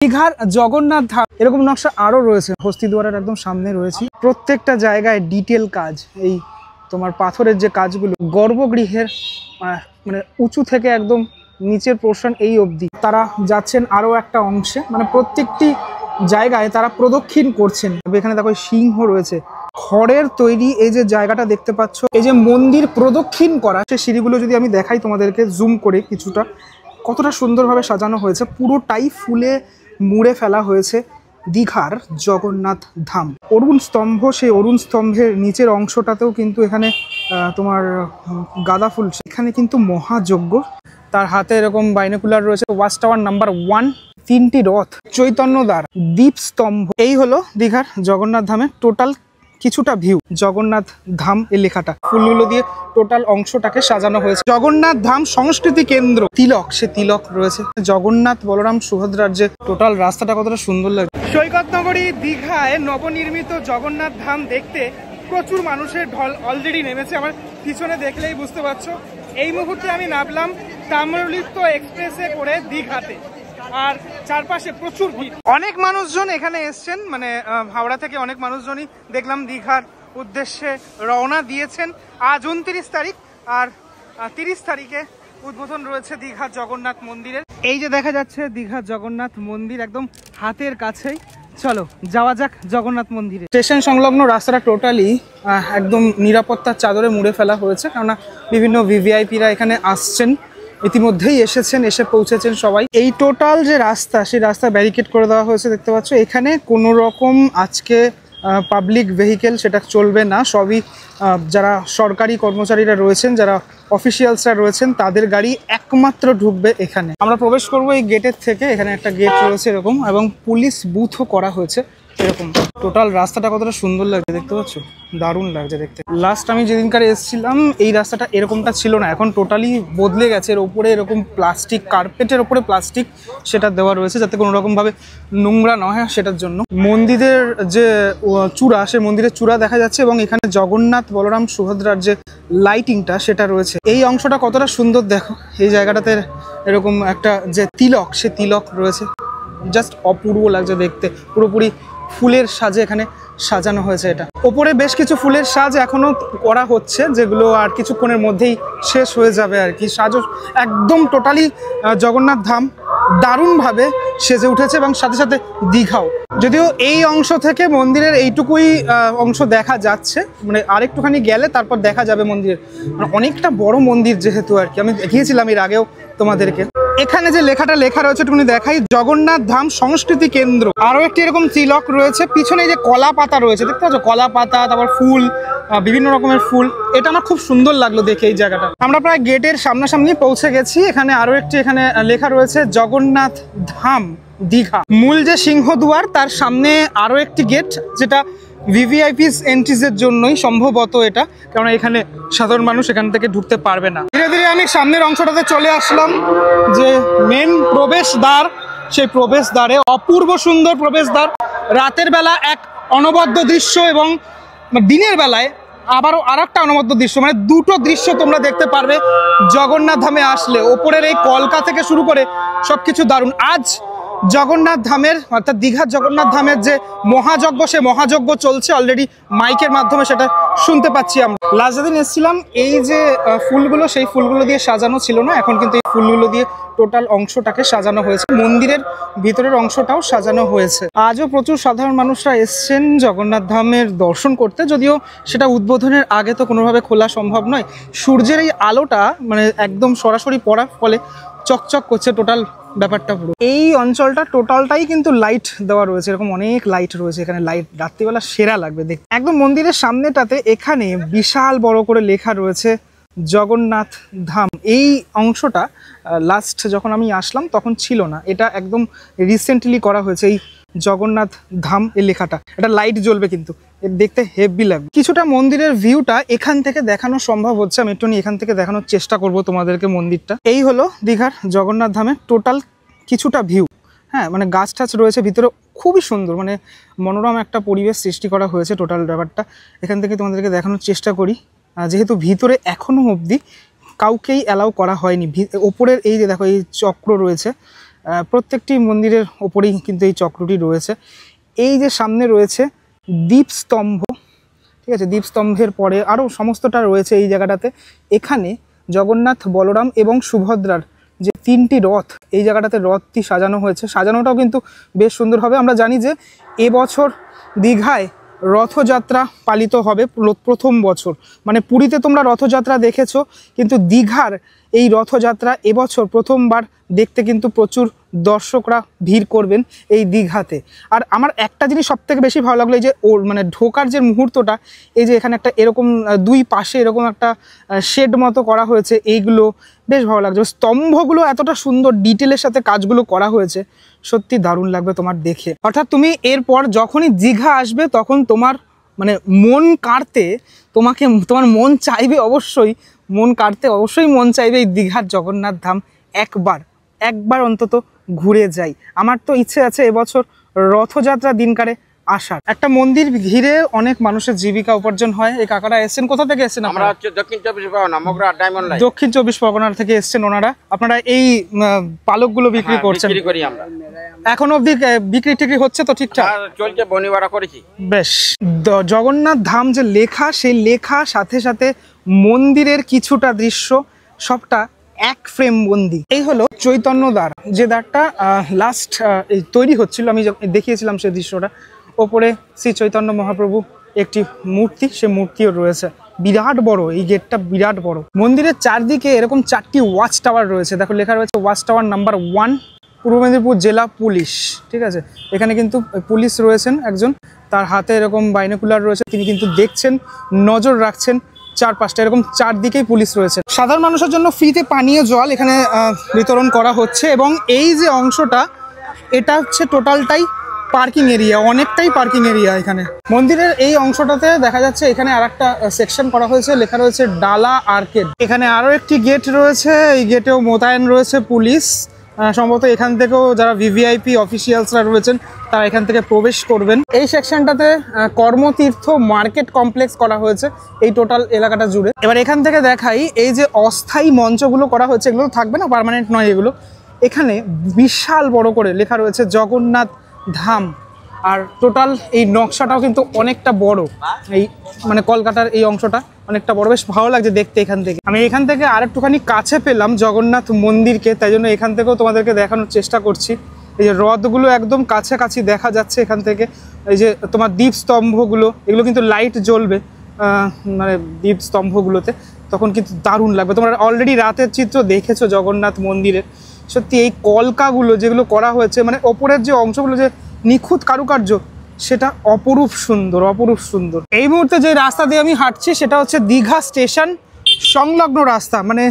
দীঘার জগন্নাথ ধাম এরকম নকশা আরো রয়েছে, হস্তিদ্বারের একদম সামনে রয়েছে। প্রত্যেকটা জায়গায় ডিটেল কাজ, এই তোমার পাথরের যে কাজগুলো, গর্ভগৃহের মানে উঁচু থেকে একদম নিচের পোর্শন এই অবধি তারা যাচ্ছেন আরো একটা অংশে, মানে প্রত্যেকটি জায়গায় তারা প্রদক্ষিণ করছেন। এখানে দেখো সিংহ রয়েছে, খড়ের তৈরি এই যে জায়গাটা দেখতে পাচ্ছ, এই যে মন্দির প্রদক্ষিণ করা, সেই সিঁড়িগুলো যদি আমি দেখাই তোমাদেরকে জুম করে কিছুটা, কতটা সুন্দরভাবে সাজানো হয়েছে, পুরোটাই ফুলে মুড়ে ফেলা হয়েছে দীঘার জগন্নাথ ধাম। অরুণ স্তম্ভ, সেই অরুণ স্তম্ভের নিচের অংশটাতেও কিন্তু এখানে তোমার গাঁদা ফুল, এখানে কিন্তু মহাযজ্ঞ। তার হাতে এরকম বাইনোকুলার রয়েছে। ওয়াচ টাওয়ার নাম্বার 1, 3টি রথ, চৈতন্যদ্বার, দীপ স্তম্ভ। এই হলো দীঘার জগন্নাথ ধামের টোটাল কিছুটা ভিউ। জগন্নাথ ধাম এই লেখাটা ফুলগুলো দিয়ে টোটাল অংশটাকে সাজানো হয়েছে। জগন্নাথ ধাম সংস্কৃতি কেন্দ্র, তিলক, সে তিলক রয়েছে। জগন্নাথ বলরাম সুভদ্রার যে টোটাল রাস্তাটা কতটা সুন্দর লাগে। সৈকত নগরী দীঘায় নবনির্মিত জগন্নাথ ধাম দেখতে প্রচুর মানুষের ঢল অলরেডি নেমেছে। আমার পিছনে দেখলেই বুঝতে পারছো। এই মুহূর্তে আমি নামলাম তাম্রলিপ্ত এক্সপ্রেসে করে দীঘাতে, আর চারপাশে প্রচুর ভিড়। অনেক মানুষজন এখানে এসছেন, মানে হাওড়া থেকে অনেক মানুষজনই দেখলাম দীঘার উদ্দেশ্যে রওনা দিয়েছেন। আজ 29 তারিখ, আর 30 তারিখে উদ্বোধন রয়েছে দীঘার জগন্নাথ মন্দিরের। এই যে দেখা যাচ্ছে দীঘার জগন্নাথ মন্দির একদম হাতের কাছেই। চলো যাওয়া যাক জগন্নাথ মন্দিরে। স্টেশন সংলগ্ন রাস্তাটা টোটালি একদম নিরাপত্তার চাদরে মুড়ে ফেলা হয়েছে, কেননা বিভিন্ন ভিভিআইপিরা এখানে আসছেন, ইতিমধ্যেই এসেছেন, এসে পৌঁছেছেন সবাই। এই টোটাল যে রাস্তা, সেই রাস্তা ব্যারিকেড করে দেওয়া হয়েছে, দেখতে পাচ্ছ। এখানে কোনো রকম আজকে পাবলিক ভেহিকেল সেটা চলবে না, সবই যারা সরকারি কর্মচারীরা রয়েছেন, যারা অফিসিয়ালসরা রয়েছেন, তাদের গাড়ি একমাত্র ঢুকবে এখানে। আমরা প্রবেশ করব এই গেটের থেকে। এখানে একটা গেট রয়েছে এরকম, এবং পুলিশ বুথও করা হয়েছে এরকম। টোটাল রাস্তাটা কতটা সুন্দর লাগছে দেখতে পাচ্ছ, দারুণ লাগছে দেখতে। লাস্ট আমি যেদিনকার এসেছিলাম এই রাস্তাটা এরকমটা ছিল না, এখন টোটালি বদলে গেছে। এর ওপরে এরকম প্লাস্টিক, কার্পেটের ওপরে প্লাস্টিক সেটা দেওয়া রয়েছে, যাতে কোনো রকমভাবে নোংরা না হয় সেটার জন্য। মন্দিরের যে চূড়া, সে মন্দিরের চূড়া দেখা যাচ্ছে, এবং এখানে জগন্নাথ বলরাম সুভদ্রার যে লাইটিংটা সেটা রয়েছে। এই অংশটা কতটা সুন্দর দেখো, এই জায়গাটাতে এরকম একটা যে তিলক, সে তিলক রয়েছে, জাস্ট অপূর্ব লাগছে দেখতে। পুরোপুরি ফুলের সাজে এখানে সাজানো হয়েছে। এটা ওপরে বেশ কিছু ফুলের সাজ এখনো করা হচ্ছে, যেগুলো আর কিছুক্ষণের মধ্যেই শেষ হয়ে যাবে আর কি। সাজও একদম টোটালি জগন্নাথ ধাম দারুণভাবে সেজে উঠেছে, এবং সাথে সাথে দীঘাও। যদিও এই অংশ থেকে মন্দিরের এইটুকুই অংশ দেখা যাচ্ছে, মানে আরেকটুখানি গেলে তারপর দেখা যাবে মন্দিরের, মানে অনেকটা বড় মন্দির যেহেতু আর কি। আমি দেখিয়েছিলাম এর আগেও তোমাদেরকে। এখানে যে লেখাটা লেখা রয়েছে একটুখানি দেখাই, জগন্নাথ ধাম সংস্কৃতি কেন্দ্র। আরো একটি এরকম তিলক রয়েছে, পিছনে যে কলা পাতা রয়েছে দেখতে পাচ্ছ, কলা পাতা, তারপর ফুল, বিভিন্ন রকমের ফুল। এটা আমার খুব সুন্দর লাগলো দেখে এই জায়গাটা। আমরা প্রায় গেটের সামনাসামনি পৌঁছে গেছি। এখানে আরো একটি এখানে লেখা রয়েছে জগন্নাথ ধাম দীঘা। মূল যে সিংহদুয়ার, তার সামনে আরো একটি গেট, যেটা ভিভিআইপিস এন্ট্রিজের জন্যই সম্ভবত এটা, কারণ এখানে সাধারণ মানুষ এখান থেকে ঢুকতে পারবে না। ধীরে ধীরে আমি সামনের অংশটাতে চলে আসলাম, যে মেন প্রবেশদ্বার, সেই প্রবেশদ্বারে অপূর্ব সুন্দর প্রবেশদ্বার। রাতের বেলা এক অনবদ্য দৃশ্য, এবং দিনের বেলায় আবারও আর একটা অনবদ্য দৃশ্য, মানে দুটো দৃশ্য তোমরা দেখতে পারবে জগন্নাথ ধামে আসলে। ওপরের এই কলকা থেকে শুরু করে সবকিছু দারুণ। আজ জগন্নাথ ধামের, অর্থাৎ দীঘার জগন্নাথ ধামের যে মহাযজ্ঞ, সে মহাযজ্ঞ চলছে অলরেডি, মাইকের মাধ্যমে সেটা শুনতে পাচ্ছি আমরা। লাস্ট যেদিন এসেছিলাম এই যে ফুলগুলো, সেই ফুলগুলো দিয়ে সাজানো ছিল না, এখন কিন্তু এই ফুলগুলো দিয়ে টোটাল অংশটাকে সাজানো হয়েছে। মন্দিরের ভিতরের অংশটাও সাজানো হয়েছে। আজও প্রচুর সাধারণ মানুষরা এসছেন জগন্নাথ ধামের দর্শন করতে, যদিও সেটা উদ্বোধনের আগে তো কোনোভাবে খোলা সম্ভব নয়। সূর্যের এই আলোটা মানে একদম সরাসরি পড়ার ফলে চকচক করছে টোটাল ব্যাপারটা পুরো। এই অঞ্চলটা টোটালটাই কিন্তু লাইট দেওয়া রয়েছে, এরকম অনেক লাইট রয়েছে এখানে। লাইট রাত্রিবেলা সেরা লাগবে দেখতে। একদম মন্দিরের সামনেটাতে এখানে বিশাল বড় করে লেখা রয়েছে জগন্নাথ ধাম। এই অংশটা লাস্ট যখন আমি আসলাম তখন ছিল না, এটা একদম রিসেন্টলি করা হয়েছে এই জগন্নাথ ধাম এই লেখাটা। এটা লাইট জ্বলবে কিন্তু, দেখতে হেভি লাগবে। কিছুটা মন্দিরের ভিউটা এখান থেকে দেখানো সম্ভব হচ্ছে, আমি একটু এখান থেকে দেখানোর চেষ্টা করব তোমাদেরকে মন্দিরটা। এই হলো দীঘার জগন্নাথ ধামের টোটাল কিছুটা ভিউ। হ্যাঁ, মানে গাছ টাছ রয়েছে ভিতরে, খুবই সুন্দর, মানে মনোরম একটা পরিবেশ সৃষ্টি করা হয়েছে টোটাল ব্যাপারটা। এখান থেকে তোমাদেরকে দেখানোর চেষ্টা করি, যেহেতু ভিতরে এখনও অবধি কাউকেই অ্যালাউ করা হয়নি। ওপরের এই যে দেখো এই চক্র রয়েছে, প্রত্যেকটি মন্দিরের ওপরেই কিন্তু এই চক্রটি রয়েছে। এই যে সামনে রয়েছে দীপস্তম্ভ, ঠিক আছে, দীপস্তম্ভের পরে আরও সমস্তটা রয়েছে এই জায়গাটাতে। এখানে জগন্নাথ, বলরাম এবং সুভদ্রার যে 3টি রথ, এই জায়গাটাতে রথটি সাজানো হয়েছে। সাজানোটাও কিন্তু বেশ সুন্দর হবে। আমরা জানি যে এবছর দীঘায় রথযাত্রা পালিত হবে প্রথম বছর। মানে পুরীতে তোমরা রথযাত্রা দেখেছো, কিন্তু দীঘার এই রথযাত্রা এবছর প্রথমবার দেখতে কিন্তু প্রচুর দর্শকরা ভিড় করবেন এই দীঘাতে। আর আমার একটা জিনিস সবথেকে বেশি ভালো লাগলো, এই যে ওর মানে ঢোকার যে মুহূর্তটা, এই যে এখানে একটা এরকম দুই পাশে এরকম একটা শেড মতো করা হয়েছে, এইগুলো বেশ ভালো লাগছে। স্তম্ভগুলো এতটা সুন্দর ডিটেলের সাথে কাজগুলো করা হয়েছে, সত্যি দারুণ লাগবে তোমার দেখে। অর্থাৎ তুমি এরপর যখনই দীঘা আসবে তখন তোমার মানে মন কাড়তে তোমার মন চাইবে, অবশ্যই মন চাইবে এই দীঘার জগন্নাথ ধাম একবার অন্তত ঘুরে যাই। আমার তো ইচ্ছে আছে এবছর রথযাত্রা দিনকারে আসার। একটা মন্দির ঘিরে অনেক মানুষের জীবিকা উপার্জন হয়। এই কাকারা এসেছেন, কোথা থেকে এসেছেন? আমরা হচ্ছে দক্ষিণ 24 পরগনা, মগরা ডায়মন্ড লাইন। দক্ষিণ 24 পরগনার থেকে এসেছেন ওনারা। আপনারা এই পালকগুলো বিক্রি করছেন? বিক্রি করি আমরা। এখন অবধি বিক্রি টিক্রি হচ্ছে তো ঠিকঠাক? চলছে, বনিবাড়া করেছি। বেশ। জগন্নাথ ধাম যে লেখা, সেই লেখা সাথে সাথে মন্দিরের কিছুটা দৃশ্য সবটা এক ফ্রেম বন্দি। এই হলো চৈতন্য দ্বার, যে দ্বারটা লাস্ট তৈরি হচ্ছিল, আমি দেখিয়েছিলাম সেই দৃশ্যটা। ওপরে শ্রী চৈতন্য মহাপ্রভু একটি মূর্তি, সে মূর্তিও রয়েছে। বিরাট বড় এই গেটটা, বিরাট বড়। মন্দিরের চারদিকে এরকম 4টি ওয়াচ টাওয়ার রয়েছে। দেখো লেখা রয়েছে ওয়াচ টাওয়ার নাম্বার 1, পূর্ব মেদিনীপুর জেলা পুলিশ, ঠিক আছে। এখানে কিন্তু পুলিশ রয়েছেন একজন, তার হাতে এরকম বাইনোকুলার রয়েছে, তিনি কিন্তু দেখছেন, নজর রাখছেন চারপাশটা। এরকম চারদিকেই পুলিশ রয়েছে। সাধারণ মানুষের জন্য ফ্রিতে পানীয় জল এখানে বিতরণ করা হচ্ছে। এবং এই যে অংশটা, এটা হচ্ছে টোটালটাই পার্কিং এরিয়া, অনেকটাই পার্কিং এরিয়া এখানে। মন্দিরের এই অংশটাতে দেখা যাচ্ছে এখানে আর একটা সেকশন করা হয়েছে, লেখা রয়েছে ডালা আর্কেড। এখানে আরও একটি গেট রয়েছে, এই গেটেও মোতায়েন রয়েছে পুলিশ। সম্ভবত এখান থেকেও যারা ভিভিআইপি অফিসিয়ালসরা রয়েছেন তারা এখান থেকে প্রবেশ করবেন। এই সেকশনটাতে কর্মতীর্থ মার্কেট কমপ্লেক্স করা হয়েছে এই টোটাল এলাকাটা জুড়ে। এবার এখান থেকে দেখাই, এই যে অস্থায়ী মঞ্চগুলো করা হয়েছে, এগুলো থাকবে না, পার্মানেন্ট নয় এগুলো। এখানে বিশাল বড় করে লেখা রয়েছে জগন্নাথ ধাম। আর টোটাল এই নকশাটাও কিন্তু অনেকটা বড়, এই মানে কলকাতার এই অংশটা অনেকটা বড়, বেশ ভালো লাগছে দেখতে এখান থেকে। আমি এখান থেকে আর একটুখানি কাছে পেলাম জগন্নাথ মন্দিরকে, তাই জন্য এখান থেকেও তোমাদেরকে দেখানোর চেষ্টা করছি। এই যে রথগুলো একদম কাছাকাছি দেখা যাচ্ছে এখান থেকে। এই যে তোমার দীপস্তম্ভগুলো, এগুলো কিন্তু লাইট জ্বলবে মানে দীপস্তম্ভগুলোতে, তখন কিন্তু দারুণ লাগবে। তোমরা অলরেডি রাতের চিত্র দেখেছো জগন্নাথ মন্দিরের। সত্যি এই কলকাগুলো যেগুলো করা হয়েছে, মানে ওপরের যে অংশগুলো যে নিখুঁত কারুকার্য, সেটা অপরূপ সুন্দর, অপরূপ সুন্দর। এই মুহূর্তে যে রাস্তা দিয়ে আমি হাঁটছি সেটা হচ্ছে দীঘা স্টেশন সংলগ্ন রাস্তা। মানে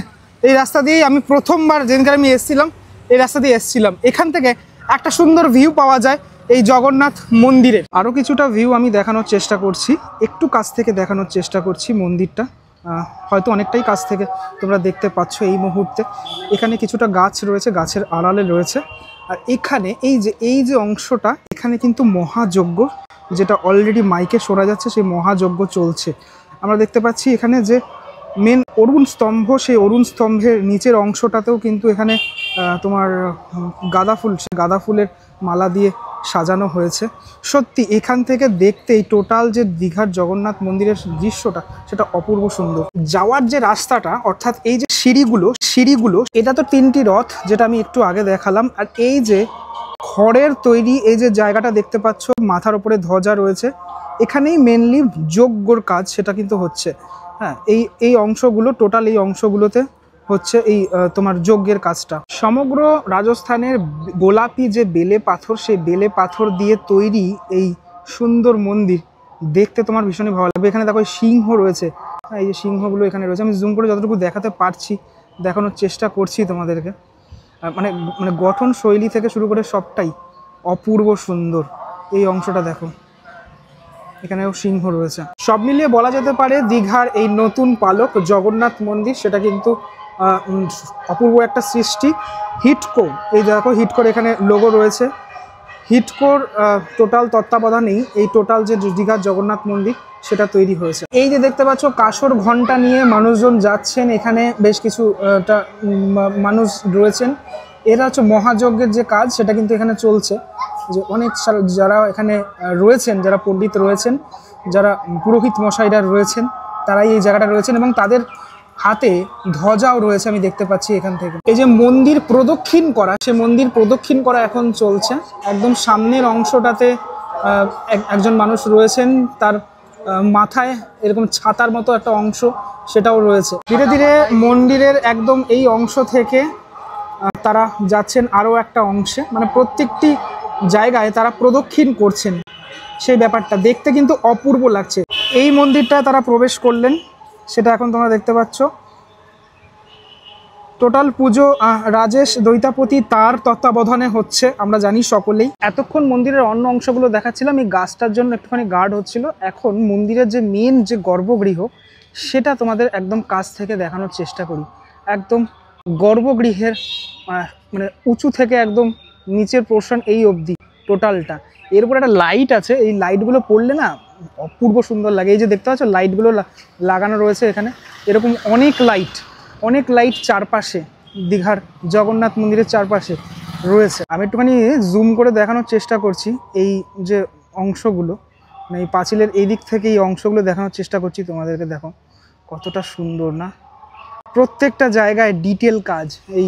এই রাস্তা দিয়েই আমি প্রথমবার যেদিনকার আমি এসেছিলাম, এই রাস্তা দিয়ে এসেছিলাম। এখান থেকে একটা সুন্দর ভিউ পাওয়া যায় এই জগন্নাথ মন্দিরের। আরও কিছুটা ভিউ আমি দেখানোর চেষ্টা করছি, একটু কাছ থেকে দেখানোর চেষ্টা করছি মন্দিরটা। হয়তো অনেকটাই কাছ থেকে তোমরা দেখতে পাচ্ছ এই মুহূর্তে। এখানে কিছুটা গাছ রয়েছে, গাছের আড়ালে রয়েছে। আর এখানে এই যে অংশটা, এখানে কিন্তু মহাযজ্ঞ, যেটা অলরেডি মাইকে শোনা যাচ্ছে, সেই মহাযজ্ঞ চলছে। আমরা দেখতে পাচ্ছি এখানে যে মেন অরুণ স্তম্ভ, সেই অরুণ স্তম্ভের নিচের অংশটাতেও কিন্তু এখানে তোমার গাঁদা ফুল, সে গাঁদা ফুলের মালা দিয়ে সাজানো হয়েছে। সত্যি এখান থেকে দেখতে এই টোটাল যে দীঘার জগন্নাথ মন্দিরের দৃশ্যটা, সেটা অপূর্ব সুন্দর। যাওয়ার যে রাস্তাটা, অর্থাৎ এই যে সিঁড়িগুলো, এটা তো 3টি রথ, যেটা আমি একটু আগে দেখালাম। আর এই যে খড়ের তৈরি এই যে জায়গাটা দেখতে পাচ্ছ, মাথার উপরে ধ্বজা রয়েছে, এখানেই মেনলি যজ্ঞর কাজ সেটা কিন্তু হচ্ছে। হ্যাঁ, এই অংশগুলো, টোটাল এই অংশগুলোতে হচ্ছে এই তোমার যজ্ঞের কাজটা। সমগ্র রাজস্থানের গোলাপি যে বেলে পাথর, সেই বেলে পাথর দিয়ে তৈরি এই সুন্দর মন্দির দেখতে তোমার ভীষণই ভালো লাগবে। এখানে দেখো সিংহ রয়েছে, হ্যাঁ, এই যে সিংহগুলো এখানে রয়েছে। আমি জুম করে যতটুকু দেখাতে পারছি দেখানোর চেষ্টা করছি তোমাদেরকে। মানে গঠন শৈলী থেকে শুরু করে সবটাই অপূর্ব সুন্দর। এই অংশটা দেখো, এখানেও সিংহ রয়েছে। সব মিলিয়ে বলা যেতে পারে দীঘার এই নতুন পালক জগন্নাথ মন্দির, সেটা কিন্তু অপূর্ব একটা সৃষ্টি। হিটকো, এই দেখো হিটকোর এখানে লোগো রয়েছে। হিটকোর টোটাল তত্ত্বাবধানেই এই টোটাল যে দীঘার জগন্নাথ মন্দির সেটা তৈরি হয়েছে। এই যে দেখতে পাচ্ছ কাসর ঘন্টা নিয়ে মানুষজন যাচ্ছেন, এখানে বেশ কিছু মানুষ রয়েছেন। এরা হচ্ছে মহাযজ্ঞের যে কাজ সেটা কিন্তু এখানে চলছে। যে অনেক যারা এখানে রয়েছেন, যারা পণ্ডিত রয়েছেন, যারা পুরোহিত মশাইরা রয়েছেন, তারাই এই জায়গাটা রয়েছেন এবং তাদের হাতে ধ্বজাও রয়েছে আমি দেখতে পাচ্ছি এখান থেকে। এই যে মন্দির প্রদক্ষিণ করা, সে মন্দির প্রদক্ষিণ করা এখন চলছে। একদম সামনের অংশটাতে একজন মানুষ রয়েছেন, তার মাথায় এরকম ছাতার মতো একটা অংশ সেটাও রয়েছে। ধীরে ধীরে মন্দিরের একদম এই অংশ থেকে তারা যাচ্ছেন আরও একটা অংশে, মানে প্রত্যেকটি জায়গায় তারা প্রদক্ষিণ করছেন। সেই ব্যাপারটা দেখতে কিন্তু অপূর্ব লাগছে। এই মন্দিরটা তারা প্রবেশ করলেন, সেটা এখন তোমরা দেখতে পাচ্ছ। টোটাল পুজো রাজেশ দৈতাপতি তার তত্ত্বাবধানে হচ্ছে, আমরা জানি সকলেই। এতক্ষণ মন্দিরের অন্য অংশগুলো দেখাচ্ছিলাম, এই গাছটার জন্য একটুখানি গার্ড হচ্ছিল। এখন মন্দিরের যে মেন যে গর্ভগৃহ সেটা তোমাদের একদম কাছ থেকে দেখানোর চেষ্টা করি। একদম গর্ভগৃহের মানে উঁচু থেকে একদম নিচের পোর্শন এই অবধি টোটালটা। এর উপর একটা লাইট আছে, এই লাইটগুলো পড়লে না অপূর্ব সুন্দর লাগে। এই যে দেখতে পাচ্ছ লাইটগুলো লাগানো রয়েছে এখানে, এরকম অনেক লাইট চারপাশে, দীঘার জগন্নাথ মন্দিরের চারপাশে রয়েছে। আমি একটুখানি জুম করে দেখানোর চেষ্টা করছি এই যে অংশগুলো, মানে এই পাঁচিলের এই দিক থেকে এই অংশগুলো দেখানোর চেষ্টা করছি তোমাদেরকে। দেখো কতটা সুন্দর না, প্রত্যেকটা জায়গায় ডিটেল কাজ। এই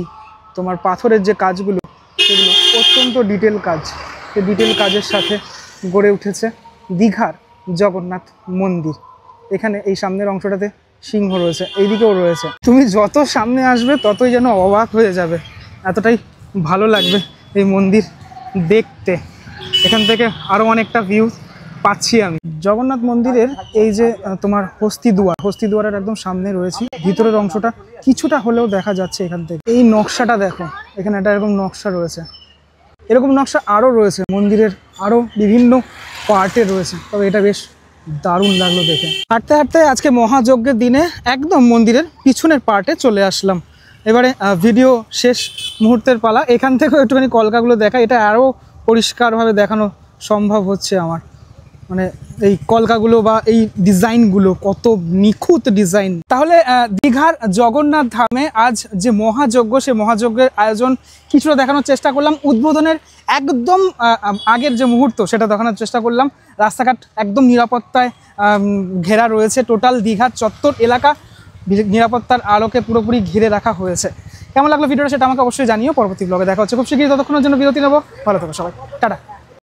তোমার পাথরের যে কাজগুলো সেগুলো অত্যন্ত ডিটেল কাজ। সেই ডিটেল কাজের সাথে গড়ে উঠেছে দীঘার জগন্নাথ মন্দির। এখানে এই সামনের অংশটাতে সিংহ রয়েছে, এইদিকেও রয়েছে। তুমি যত সামনে আসবে ততই যেন অবাক হয়ে যাবে, এতটাই ভালো লাগবে এই মন্দির দেখতে। এখান থেকে আরও অনেকটা ভিউ পাচ্ছি আমি। জগন্নাথ মন্দিরের এই যে তোমার হস্তিদুয়ারের একদম সামনে রয়েছি। ভিতরের অংশটা কিছুটা হলেও দেখা যাচ্ছে এখান থেকে। এই নকশাটা দেখো, এখানে একটা এরকম নকশা রয়েছে, এরকম নকশা আরও রয়েছে মন্দিরের, আরও বিভিন্ন পার্টে রয়েছে। তবে এটা বেশ দারুণ লাগলো দেখে। হাঁটতে হাঁটতে আজকে মহাযজ্ঞের দিনে একদম মন্দিরের পিছনের পার্টে চলে আসলাম। এবারে ভিডিও শেষ মুহূর্তের পালা। এখান থেকেও একটুখানি কলকাগুলো দেখা, এটা আরও পরিষ্কারভাবে দেখানো সম্ভব হচ্ছে আমার। মানে এই কলকাগুলো বা এই ডিজাইনগুলো কত নিখুঁত ডিজাইন। তাহলে দীঘার জগন্নাথ ধামে আজ যে মহাযজ্ঞ, সে মহাযজ্ঞের আয়োজন কিছুটা দেখানোর চেষ্টা করলাম। উদ্বোধনের একদম আগের যে মুহূর্ত সেটা দেখানোর চেষ্টা করলাম। রাস্তাঘাট একদম নিরাপত্তায় ঘেরা রয়েছে, টোটাল দীঘার চত্বর এলাকা নিরাপত্তার আলোকে পুরোপুরি ঘিরে রাখা হয়েছে। কেমন লাগলো ভিডিওটা সেটা আমাকে অবশ্যই জানিও। পরবর্তী ব্লগে দেখা হচ্ছে খুব শীঘ্রই, ততক্ষণের জন্য বিরতি নেবো। ভালো থাকো সবাই, টাটা।